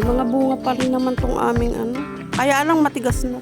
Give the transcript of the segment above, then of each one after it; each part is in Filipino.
Mga bunga pa rin naman tong aming ano. Kaya lang matigas na.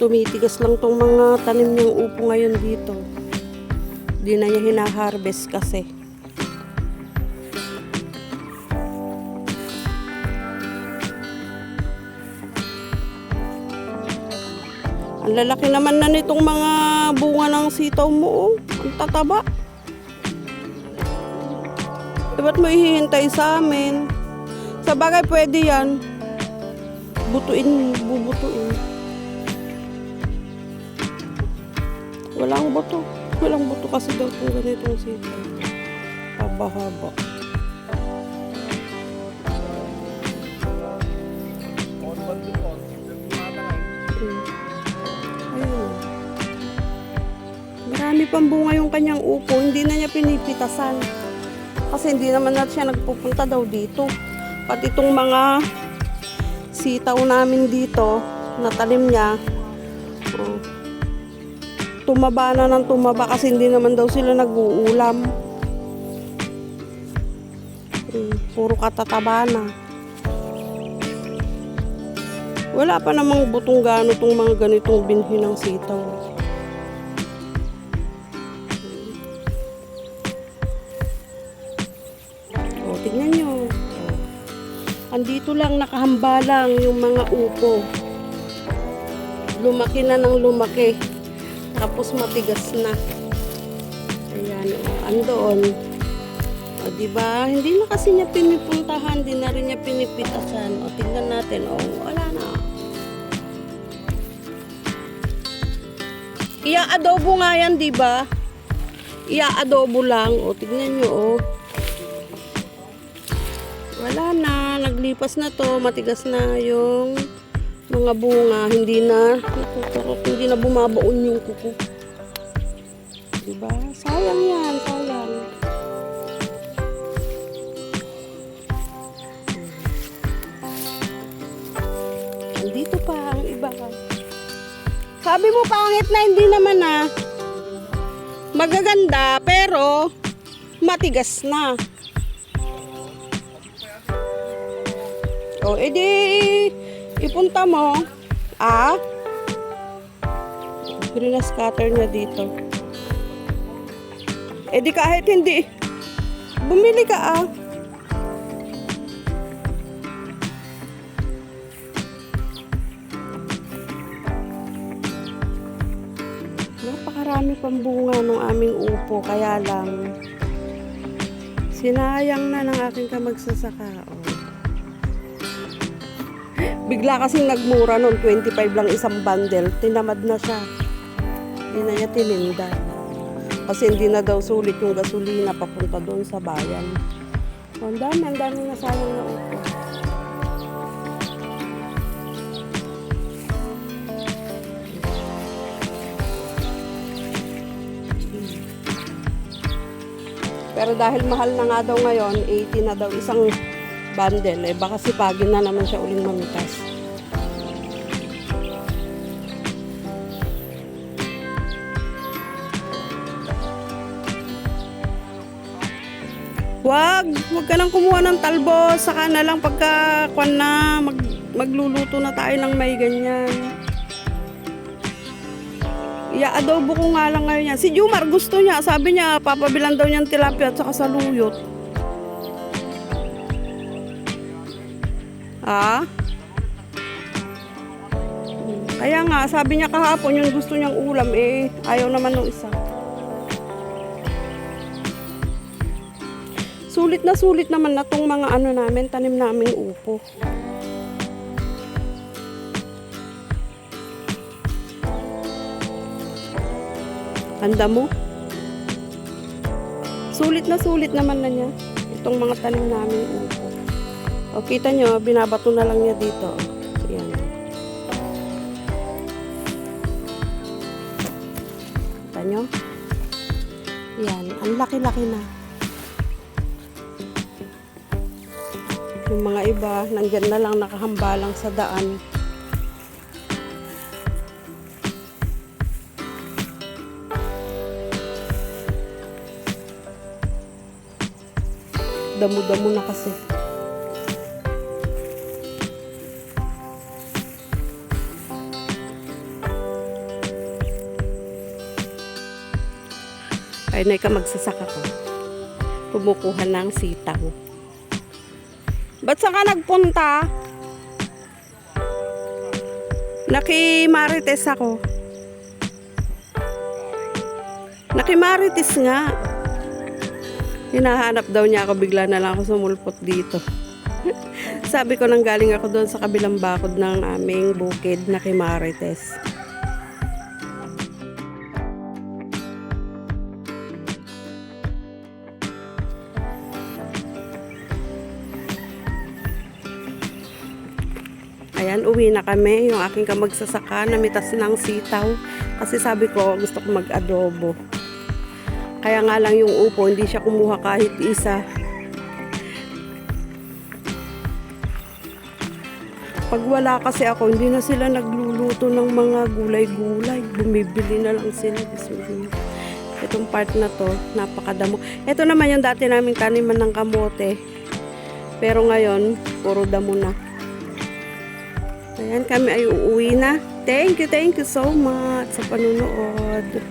Tumitigas lang tong mga tanim niyang upo ngayon dito. Di na niya hina-harvest kasi. Ang lalaki naman na nitong mga bunga ng sitaw mo. Oh. Ang tataba. Ba't mo ihihintay sa amin? Sa bagay pwede yan. Bubutuin. Walang buto. Walang buto kasi daw kung ganitong sitaw. Haba-haba. Ayun. Marami pang bunga yung kanyang upo. Hindi na niya pinipitasan. Kasi hindi naman na siya nagpupunta daw dito. Pati itong mga sitaw namin dito na talim niya. Tumaba na ng tumaba kasi hindi naman daw sila nag-uulam. Puro katataba na. Wala pa namang butong gano tong mga ganitong binhi ng sitaw. O, tignan nyo. Andito lang, nakahamba lang yung mga upo. Lumaki na ng lumaki. Tapos matigas na. Ayan, andoon. O, diba? Hindi na kasi niya pinipuntahan, hindi na rin niya pinipitasan. O, tingnan natin. O, wala na. Ia-adobo nga yan, diba? Ia-adobo lang. O, tignan nyo, o. Wala na. Naglipas na to. Matigas na yung mga bunga, hindi na natuturot, hindi na bumabaon yung kuko. Diba? Sayang yan, sayang. Andito pa ang iba. Sabi mo pangit na, hindi naman na. Magaganda, pero matigas na. O, edi ipunta mo, scatter niya dito. Eh di kahit hindi, bumili ka Napakarami pang bunga ng aming upo, kaya lang, sinayang na ng aking kamagsasaka. Bigla kasing nagmura noon, 25 lang isang bundle. Tinamad na siya. Hindi na niya tininda. Kasi hindi na daw sulit yung gasolina papunta doon sa bayan. Ang dami na sayang na upo. Pero dahil mahal na nga daw ngayon, 80 na daw isang bundle, eh baka sipagin na naman siya uling mamitas. Wag ka nang kumuha ng talbos, saka na lang pagka kwan na, magluluto na tayo ng may ganyan. Ia-adobo ko nga lang ngayon yan. Si Jumar gusto niya, sabi niya papabilan daw niyang tilapia at saka saluyot. Kaya nga, sabi niya kahapon yung gusto niyang ulam, eh, ayaw naman ng isa. sulit naman na tong mga ano namin, tanim naming upo. Handa mo? Sulit naman na niya. Itong mga tanim namin upo. O, kita nyo, binabato na lang niya dito. Ayan. Kita nyo? Ayan, ang laki-laki na. Yung mga iba, nandyan na lang nakahambalang sa daan. Damo-damo na kasi. Ay, na ka magsasaka ko. Kumukuha ng sitaw. Ba't saan ka nagpunta? Nakimarites ako. Nakimarites nga. Hinahanap daw niya ako, bigla na lang ako sumulpot dito. Sabi ko nang galing ako doon sa kabilang bakod ng aming bukid na Kimarites. Ayan, uwi na kami. Yung aking kamagsasaka, namitas ng sitaw. Kasi sabi ko, gusto ko mag-adobo. Kaya nga lang yung upo, hindi siya kumuha kahit isa. Pag wala kasi ako, hindi na sila nagluluto ng mga gulay-gulay. Bumibili na lang sila. Itong part na to, napakadamo. Ito naman yung dati naming taniman ng kamote. Pero ngayon, puro damo na. Ayan, kami ay uuwi na. Thank you so much sa panunood.